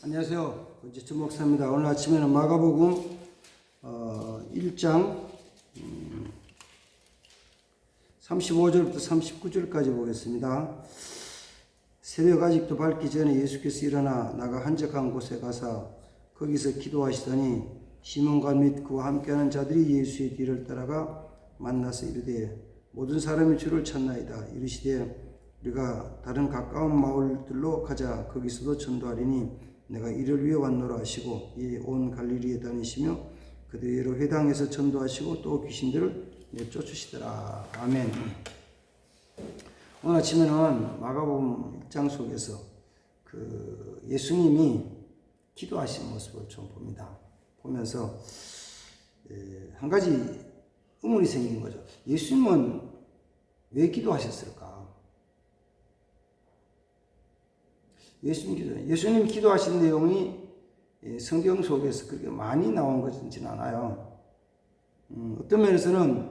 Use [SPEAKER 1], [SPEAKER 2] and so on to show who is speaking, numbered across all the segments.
[SPEAKER 1] 안녕하세요. 권지천 목사입니다. 오늘 아침에는 마가복음 1장 35절부터 39절까지 보겠습니다. 새벽 아직도 밝기 전에 예수께서 일어나 나가 한적한 곳에 가사 거기서 기도하시더니 시몬과 및 그와 함께하는 자들이 예수의 뒤를 따라가 만나서 이르되 모든 사람이 주를 찾나이다. 이르시되 우리가 다른 가까운 마을들로 가자. 거기서도 전도하리니 내가 이를 위해 왔노라 하시고 이 온 갈릴리에 다니시며 그들로 회당에서 전도하시고 또 귀신들을 내쫓으시더라. 아멘. 오늘 아침에는 마가복음 1장 속에서 그 예수님이 기도하신 모습을 좀 봅니다. 보면서 한 가지 의문이 생긴 거죠. 예수님은 왜 기도하셨을까? 예수님 기도하신 내용이 성경 속에서 그렇게 많이 나온 것이지는 않아요. 어떤 면에서는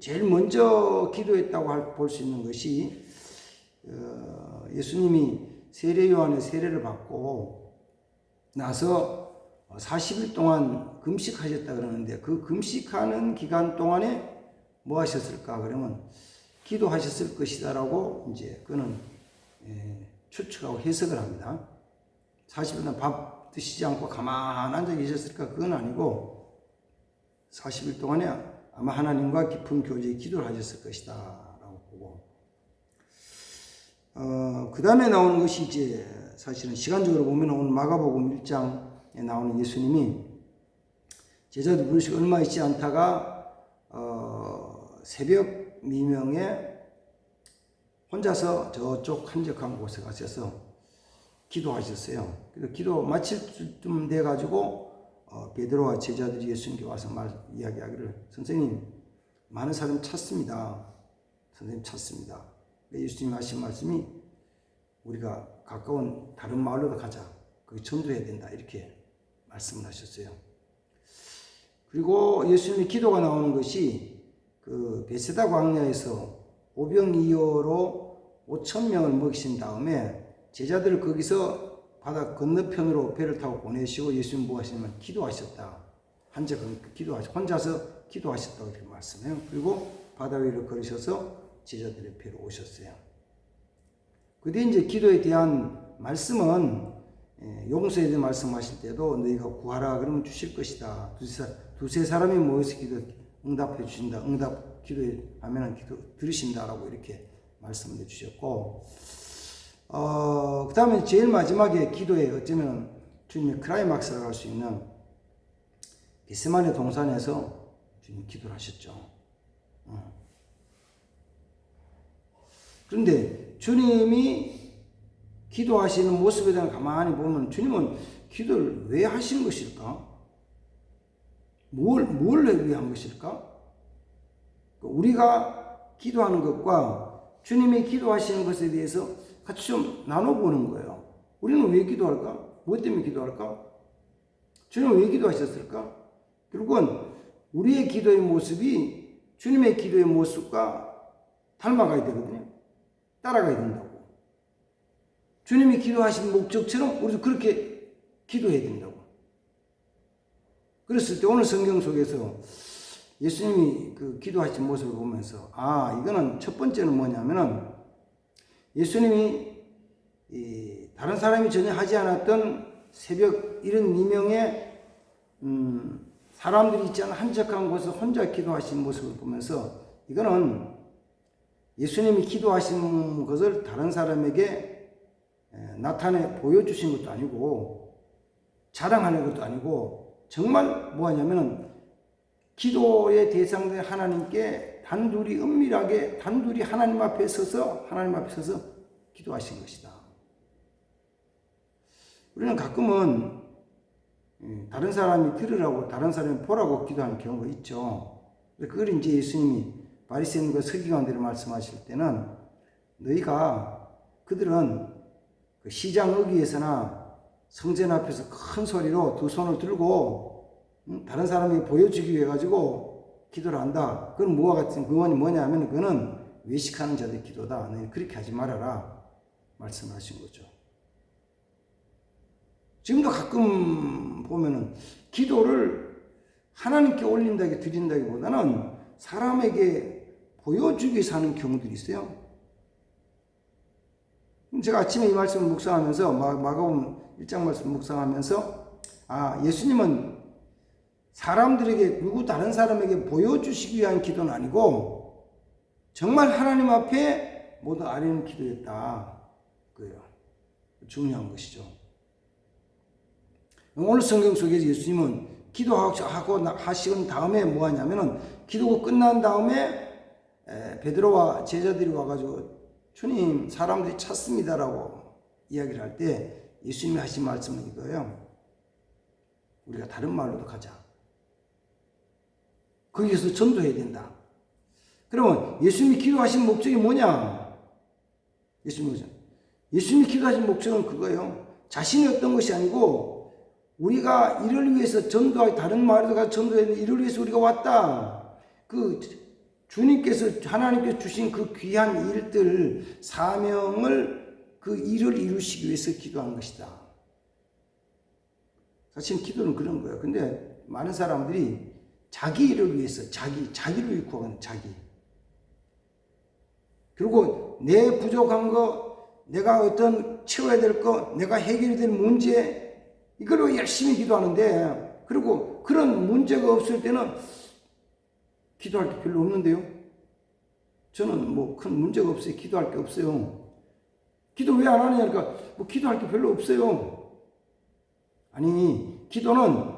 [SPEAKER 1] 제일 먼저 기도했다고 볼 수 있는 것이 예수님이 세례 요한의 세례를 받고 나서 40일 동안 금식하셨다 그러는데 그 금식하는 기간 동안에 뭐 하셨을까? 그러면 기도하셨을 것이다라고 이제 그는 추측하고 해석을 합니다. 40일 동안 밥 드시지 않고 가만 앉아 계셨을까? 그건 아니고 40일 동안에 아마 하나님과 깊은 교제에 기도를 하셨을 것이다 라고 보고 그 다음에 나오는 것이 이제 사실은 시간적으로 보면 오늘 마가복음 1장에 나오는 예수님이 제자들 부르시고 얼마 있지 않다가 새벽 미명에 혼자서 저쪽 한적한 곳에 가셔서 기도하셨어요. 그래서 기도 마칠 쯤 돼가지고 베드로와 제자들이 예수님께 와서 이야기하기를 선생님 많은 사람 찾습니다. 선생님 찾습니다. 예수님이 하신 말씀이 우리가 가까운 다른 마을로 가자. 거기 전도해야 된다. 이렇게 말씀을 하셨어요. 그리고 예수님의 기도가 나오는 것이 그 베세다 광야에서 오병이어로 5,000명을 먹이신 다음에 제자들을 거기서 바다 건너편으로 배를 타고 보내시고 예수님 뭐 하시냐면 기도하셨다. 혼자서 기도하셨다고 이렇게 말씀해요. 그리고 바다 위를 걸으셔서 제자들의 배로 오셨어요. 그때 이제 기도에 대한 말씀은 용서에 대해 말씀하실 때도 너희가 구하라 그러면 주실 것이다. 두세 사람이 모여서 응답해 주신다. 응답 기도에 하면은 기도 들으신다라고 이렇게 말씀을 해주셨고, 그 다음에 제일 마지막에 기도에 어쩌면 주님의 클라이막스라고 할 수 있는 겟세마네 동산에서 주님 기도를 하셨죠. 그런데 주님이 기도하시는 모습에 대한 가만히 보면 주님은 기도를 왜 하신 것일까? 뭘 위한 것일까? 우리가 기도하는 것과 주님이 기도하시는 것에 대해서 같이 좀 나눠보는 거예요. 우리는 왜 기도할까? 무엇 때문에 기도할까? 주님은 왜 기도하셨을까? 결국은 우리의 기도의 모습이 주님의 기도의 모습과 닮아가야 되거든요. 따라가야 된다고. 주님이 기도하신 목적처럼 우리도 그렇게 기도해야 된다고. 그랬을 때 오늘 성경 속에서 예수님이 그 기도하신 모습을 보면서 이거는 첫 번째는 뭐냐면은 예수님이 다른 사람이 전혀 하지 않았던 새벽 72명의 사람들이 있지 않은 한적한 곳에서 혼자 기도하신 모습을 보면서 이거는 예수님이 기도하신 것을 다른 사람에게 나타내 보여주신 것도 아니고 자랑하는 것도 아니고 정말 뭐하냐면은 기도의 대상된 하나님께 단둘이 은밀하게 단둘이 하나님 앞에 서서 기도하신 것이다. 우리는 가끔은 다른 사람이 들으라고 다른 사람이 보라고 기도하는 경우가 있죠. 그걸 이제 예수님이 바리새인과 서기관들을 말씀하실 때는 그들은 그 시장 어귀에서나 성전 앞에서 큰 소리로 두 손을 들고 다른 사람이 보여주기 위해 가지고 기도를 한다. 그건 뭐와 같은 그건 뭐냐면 그거는 외식하는 자들의 기도다. 너희 그렇게 하지 말아라 말씀하신 거죠. 지금도 가끔 보면은 기도를 하나님께 올린다기 드린다기보다는 사람에게 보여주기 위해서 하는 경우들이 있어요. 제가 아침에 이 말씀을 묵상하면서 마가복음 1장 말씀을 묵상하면서 예수님은 사람들에게 누구 다른 사람에게 보여주시기 위한 기도는 아니고 정말 하나님 앞에 모두 아뢰는 기도였다. 그거예요. 중요한 것이죠. 오늘 성경 속에서 예수님은 기도하고 하신 다음에 뭐 하냐면은 기도가 끝난 다음에 베드로와 제자들이 와가지고 주님 사람들이 찾습니다라고 이야기를 할 때 예수님이 하신 말씀은 이거예요. 우리가 다른 말로도 가자. 거기에서 전도해야 된다. 그러면 예수님이 기도하신 목적이 뭐냐? 예수님이 기도하신 목적은 그거예요. 자신이 어떤 것이 아니고 우리가 이를 위해서 전도하기, 다른 말로도 가서 전도했는데 이를 위해서 우리가 왔다. 그 주님께서 하나님께서 주신 그 귀한 일들, 사명을 그 일을 이루시기 위해서 기도한 것이다. 사실 기도는 그런 거예요. 근데 많은 사람들이 자기 일을 위해서 자기를 구하는 자기. 그리고 내 부족한 거, 내가 어떤 채워야 될 거, 내가 해결해야 될 문제, 이걸로 열심히 기도하는데, 그리고 그런 문제가 없을 때는 기도할 게 별로 없는데요. 저는 뭐 큰 문제가 없어요. 기도할 게 없어요. 기도 왜 안 하냐니까 뭐 기도할 게 별로 없어요. 아니, 기도는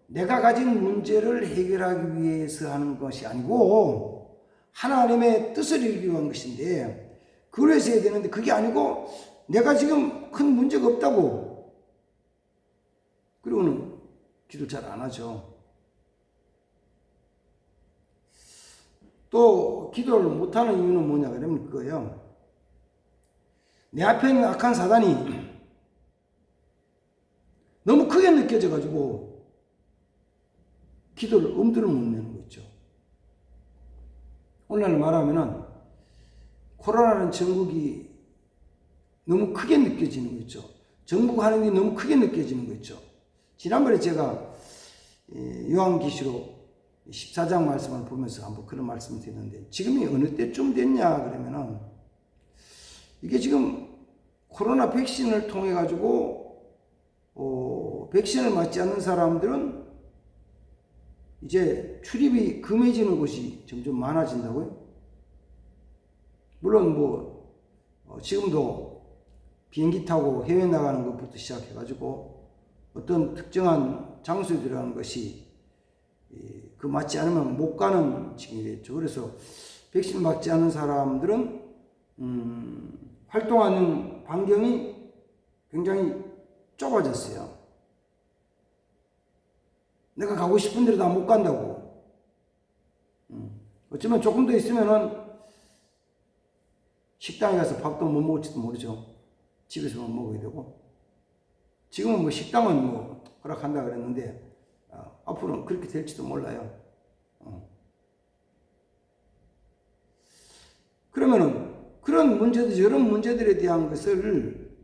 [SPEAKER 1] 내가 가진 문제를 해결하기 위해서 하는 것이 아니고 하나님의 뜻을 이루기 위한 것인데, 그래서 해야 되는데 그게 아니고 내가 지금 큰 문제가 없다고 그러고는 기도 잘 안 하죠. 또 기도를 못하는 이유는 뭐냐 그러면 그거예요. 내 앞에 있는 악한 사단이 너무 크게 느껴져 가지고 기도를 엄두를 못 내는 거 있죠. 오늘날 말하면은 코로나라는 전국이 너무 크게 느껴지는 거 있죠. 정부가 하는 게 너무 크게 느껴지는 거 있죠. 지난번에 제가 요한계시록 14장 말씀을 보면서 한번 그런 말씀을 드렸는데, 지금이 어느 때쯤 됐냐 그러면은 이게 지금 코로나 백신을 통해 가지고 백신을 맞지 않는 사람들은 이제 출입이 금해지는 곳이 점점 많아진다고요. 물론 뭐 지금도 비행기 타고 해외 나가는 것부터 시작해 가지고 어떤 특정한 장소에 들어가는 것이 그 맞지 않으면 못 가는 지경이 됐죠. 그래서 백신 맞지 않은 사람들은 활동하는 반경이 굉장히 좁아졌어요. 내가 가고 싶은 데로 다 못 간다고. 어쩌면 조금 더 있으면은 식당에 가서 밥도 못 먹을지도 모르죠. 집에서만 먹어야 되고. 지금은 뭐 식당은 뭐 허락한다 그랬는데 앞으로는 그렇게 될지도 몰라요. 그러면은 그런 문제들, 이런 문제들에 대한 것을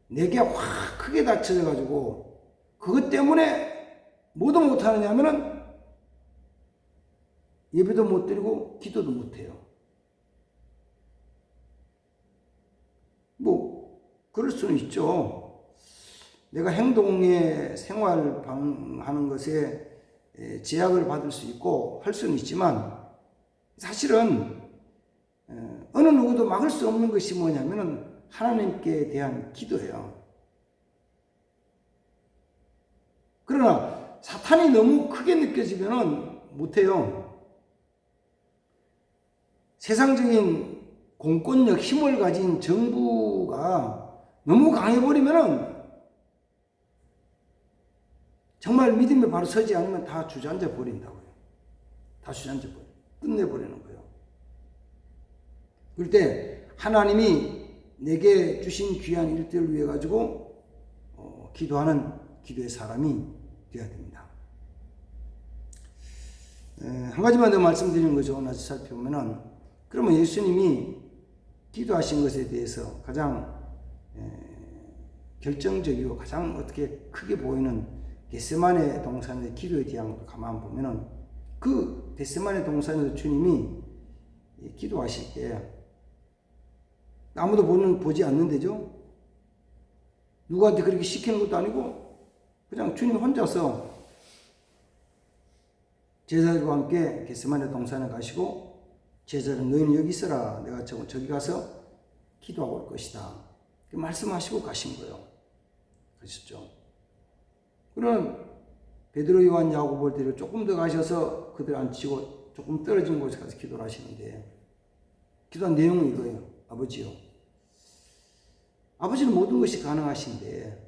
[SPEAKER 1] 내게 확 크게 닥쳐져 가지고 그것 때문에 뭐도 못하느냐 하면은 예배도 못 드리고 기도도 못해요. 뭐 그럴 수는 있죠. 내가 행동에 생활하는 것에 제약을 받을 수 있고 할 수는 있지만, 사실은 어느 누구도 막을 수 없는 것이 뭐냐면은 하나님께 대한 기도예요. 그러나 사탄이 너무 크게 느껴지면은 못해요. 세상적인 공권력, 힘을 가진 정부가 너무 강해버리면은 정말 믿음에 바로 서지 않으면 다 주저앉아 버린다고요. 다 주저앉아 버려. 끝내버리는 거예요. 그럴 때 하나님이 내게 주신 귀한 일들을 위해 가지고 기도하는 기도의 사람이 되어야 됩니다. 한 가지만 더 말씀드리는 거죠. 오늘 살펴보면은, 그러면 예수님이 기도하신 것에 대해서 가장 결정적이고 가장 어떻게 크게 보이는 겟세마네 동산의 기도에 대한 걸 가만 보면은 그 겟세마네 동산에서 주님이 기도하실 때 아무도 보지 않는데죠. 누구한테 그렇게 시키는 것도 아니고 그냥 주님 혼자서 제자들과 함께 겟세마네 동산에 가시고 제자들은 너희는 여기 있어라. 내가 저기 가서 기도하고 올 것이다. 말씀하시고 가신 거예요. 그러셨죠. 그럼 베드로, 요한, 야고보를 데리고 조금 더 가셔서 그들 앉히고 조금 떨어진 곳에 가서 기도를 하시는데 기도한 내용은 이거예요. 아버지요. 아버지는 모든 것이 가능하신데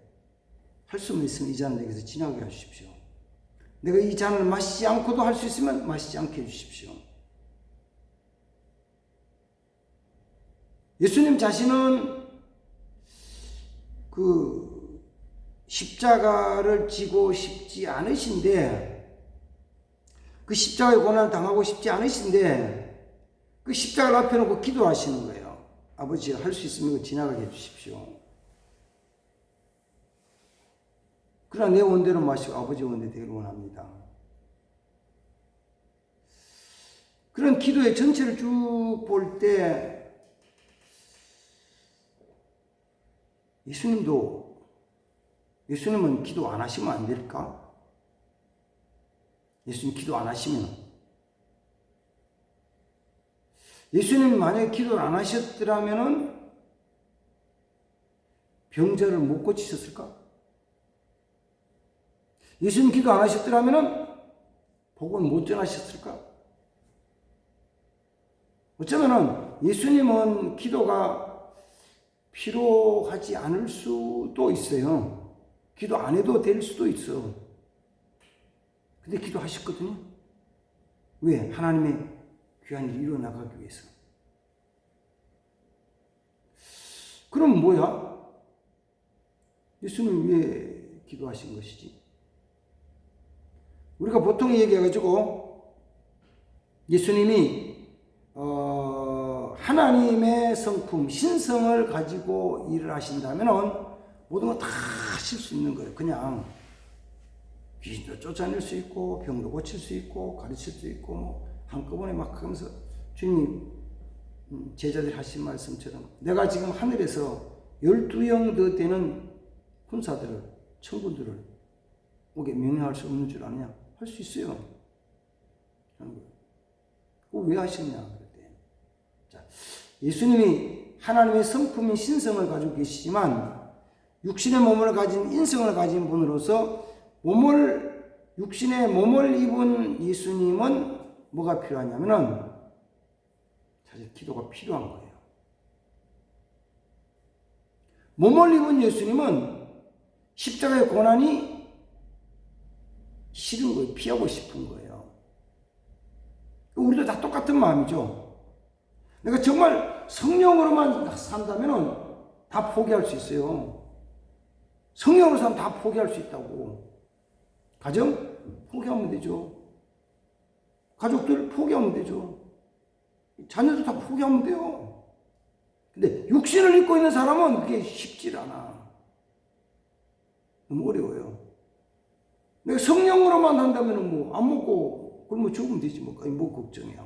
[SPEAKER 1] 할 수만 있으면 이 잔을 내게서 지나게 해주십시오. 내가 이 잔을 마시지 않고도 할 수 있으면 마시지 않게 해주십시오. 예수님 자신은 그 십자가를 지고 싶지 않으신데 그 십자가의 고난을 당하고 싶지 않으신데 그 십자가를 앞에 놓고 기도하시는 거예요. 아버지 할 수 있으면 이거 지나가게 해주십시오. 그러나 내 원대로 마시고 아버지 원대로 되기를 원합니다. 그런 기도의 전체를 쭉 볼 때 예수님은 기도 안 하시면 안 될까? 예수님 기도 안 하시면 예수님이 만약에 기도를 안 하셨더라면 병자를 못 고치셨을까? 예수님 기도 안 하셨더라면 복을 못 전하셨을까? 어쩌면은 예수님은 기도가 필요하지 않을 수도 있어요. 기도 안 해도 될 수도 있어. 근데 기도하셨거든요. 왜? 하나님의 귀한 일이 이루어나가기 위해서. 그럼 뭐야? 예수님 왜 기도하신 것이지? 우리가 보통 얘기해가지고 예수님이 하나님의 성품, 신성을 가지고 일을 하신다면 모든 거 다 하실 수 있는 거예요. 그냥 귀신도 쫓아낼 수 있고 병도 고칠 수 있고 가르칠 수 있고 뭐 한꺼번에 막 하면서 주님 제자들이 하신 말씀처럼 내가 지금 하늘에서 12영 더 되는 군사들을 천군들을 오게 명령할 수 없는 줄 아느냐? 할 수 있어요. 하는 거예요. 그거 왜 하셨냐? 자, 예수님이 하나님의 성품인 신성을 가지고 계시지만 육신의 몸을 가진 인성을 가진 분으로서 육신의 몸을 입은 예수님은 뭐가 필요하냐면은 사실 기도가 필요한 거예요. 몸을 입은 예수님은 십자가의 고난이 싫은 거예요. 피하고 싶은 거예요. 우리도 다 똑같은 마음이죠. 내가 정말 성령으로만 산다면 다 포기할 수 있어요. 성령으로 살면 다 포기할 수 있다고. 가정? 포기하면 되죠. 가족들 포기하면 되죠. 자녀들 다 포기하면 돼요. 근데 육신을 입고 있는 사람은 그게 쉽지 않아. 너무 어려워요. 내가 성령으로만 한다면 뭐 안 먹고 굶어 죽으면 되지 뭐 걱정이야.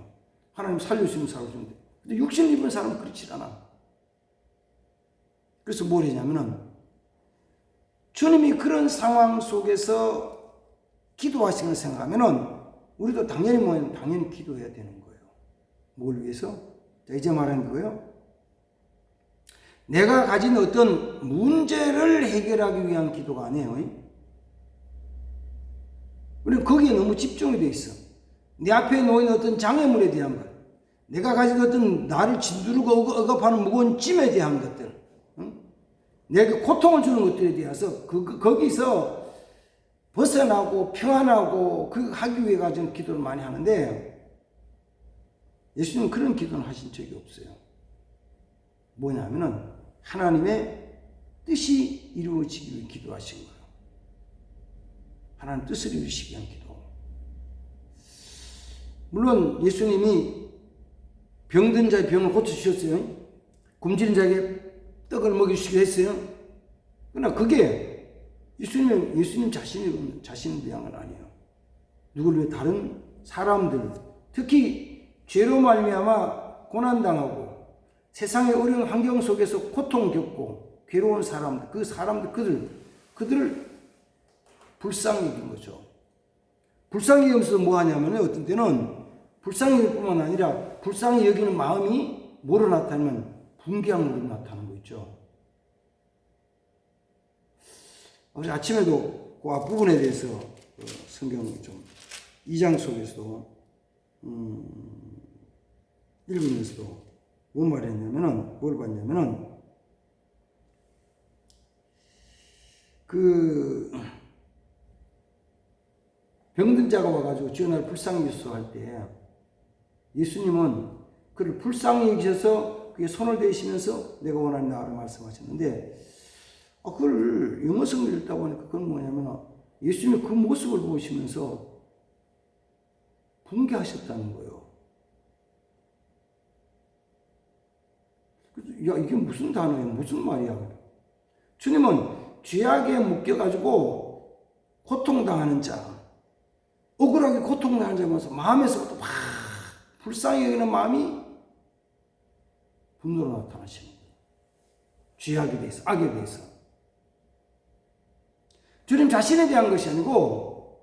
[SPEAKER 1] 하나님 살려주시면 살아주면 돼. 근데 육신을 입은 사람은 그렇지 않아. 그래서 뭘 했냐면은 주님이 그런 상황 속에서 기도하시는 생각하면은 우리도 당연히 기도해야 되는 거예요. 뭘 위해서? 자, 이제 말하는 거예요. 내가 가진 어떤 문제를 해결하기 위한 기도가 아니에요. 우리는 거기에 너무 집중이 돼 있어. 내 앞에 놓인 어떤 장애물에 대한 것, 내가 가진 어떤 나를 짓누르고 억압하는 무거운 짐에 대한 것들, 내게 고통을 주는 것들에 대해서 거기서 벗어나고 평안하고 그 하기 위해 가지고 기도를 많이 하는데 예수님은 그런 기도는 하신 적이 없어요. 뭐냐면은 하나님의 뜻이 이루어지기 위해 기도하신 거예요. 하나님 뜻을 이루시기 위한 기도. 물론 예수님이 병든 자의 병을 고쳐주셨어요. 굶주린 자에게 떡을 먹여주시기도 했어요. 그러나 그게 예수님 자신을 위한 건 아니에요. 누구를 위해? 다른 사람들, 특히 죄로 말미암아 고난당하고 세상의 어려운 환경 속에서 고통 겪고 괴로운 사람들, 그 사람들, 그들을 불쌍히 여긴 거죠. 불쌍히 여기면서 뭐 하냐면 어떤 때는 불쌍히 여길 뿐만 아니라 불쌍히 여기는 마음이 뭐로 나타나면 분개함으로 나타나는 거 있죠. 어제 아침에도 그 앞부분에 대해서 성경 좀 2장 속에서도 읽으면서도 뭔 말했냐면은 뭘 봤냐면은 그 병든 자가 와가지고 주여 나를 불쌍히 여기소서 할 때 예수님은 그를 불쌍히 여기셔서 그게 손을 대시면서 내가 원하는 나를 말씀하셨는데 그걸 영어 성경을 읽다 보니까 그건 뭐냐면 예수님의 그 모습을 보시면서 분개하셨다는 거예요. 야, 이게 무슨 단어예요? 무슨 말이야? 주님은 죄악에 묶여가지고 고통당하는 자, 억울하게 고통당하는 자 보면서 마음에서부터 막 불쌍히 여기는 마음이 분노로 나타나시는 거예요. 죄악에 대해서, 악에 대해서. 주님 자신에 대한 것이 아니고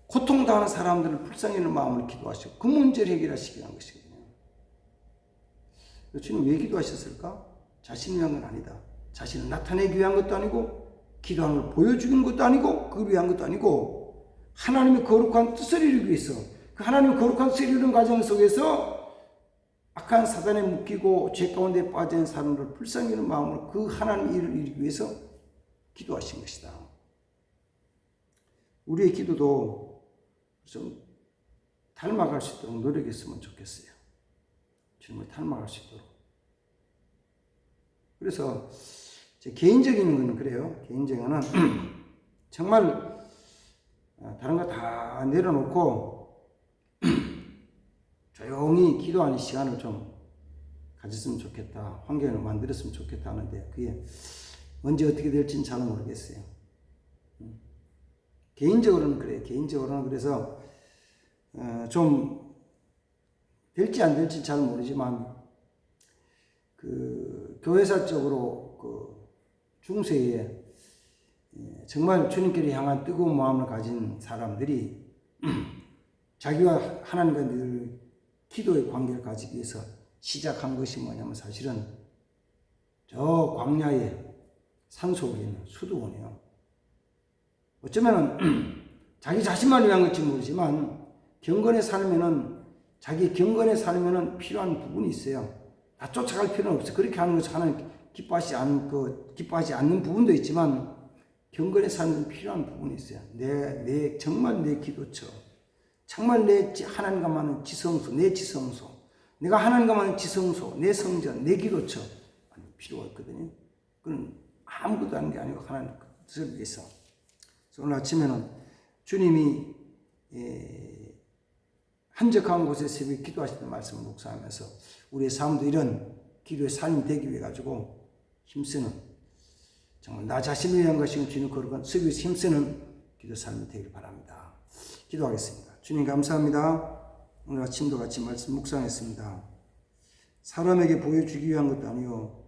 [SPEAKER 1] 고통당하는 사람들을 불쌍히 여기는 마음을 기도하시고 그 문제를 해결하시기 위한 것이거든요. 주님 왜 기도하셨을까? 자신을 위한 건 아니다. 자신을 나타내기 위한 것도 아니고 기도하는 걸 보여주는 것도 아니고 그걸 위한 것도 아니고 하나님의 거룩한 뜻을 이루기 위해서 그 하나님의 거룩한 뜻을 이루는 과정 속에서 악한 사단에 묶이고 죄 가운데 빠진 사람들을 불쌍히 여기는 마음으로 그 하나님의 일을 이루기 위해서 기도하신 것이다. 우리의 기도도 좀 닮아갈 수 있도록 노력했으면 좋겠어요. 주님을 닮아갈 수 있도록. 그래서 제 개인적인 거는 그래요. 개인적인 거는 정말 다른 거 다 내려놓고 조용히 기도하는 시간을 좀 가졌으면 좋겠다. 환경을 만들었으면 좋겠다 하는데 그게 언제 어떻게 될지는 잘 모르겠어요. 개인적으로는 그래요. 개인적으로는 그래서 좀 될지 안 될지 잘 모르지만 그 교회사적으로 그 중세에 정말 주님께로 향한 뜨거운 마음을 가진 사람들이 자기와 하나님과 늘 기도의 관계를 가지기 위해서 시작한 것이 뭐냐면 사실은 저 광야의 산속에 있는 수도원이에요. 어쩌면은 자기 자신만 위한 건지 모르지만 경건에 살면은 자기 경건에 살면은 필요한 부분이 있어요. 다 쫓아갈 필요는 없어요. 그렇게 하는 것이 하나님 기뻐하지 않는 부분도 있지만 경건에 사는 필요한 부분이 있어요. 정말 내 기도처, 정말 내 하나님과만은 지성소, 내 지성소, 내가 하나님과만은 지성소, 내 성전, 내 기도처 필요가 있거든요. 그건 아무것도 하는 게 아니고 하나님 뜻을 위해서. 그래서 오늘 아침에는 주님이 한적한 곳에 새벽에 기도하시는 말씀을 묵상하면서 우리의 삶도 이런 기도의 삶이 되기 위해 가지고 힘쓰는 정말 나 자신을 위한 것이고 주님 거룩한 service 힘쓰는 기도 삶이 되길 바랍니다. 기도하겠습니다. 주님 감사합니다. 오늘 아침도 같이 말씀 묵상했습니다. 사람에게 보여주기 위한 것도 아니요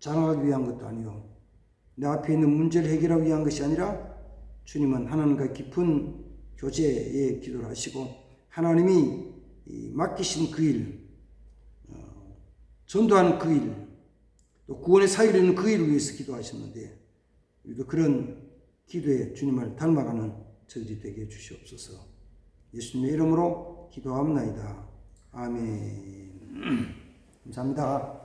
[SPEAKER 1] 자랑하기 위한 것도 아니요 내 앞에 있는 문제를 해결하기 위한 것이 아니라 주님은 하나님과 깊은 교제에 기도를 하시고 하나님이 맡기신 그 일, 전도하는 그 일, 또 구원의 사역을 이루는 그 일을 위해서 기도하셨는데 우리도 그런 기도에 주님을 닮아가는 저들이 되게 해주시옵소서. 예수님의 이름으로 기도하옵나이다. 아멘. 감사합니다.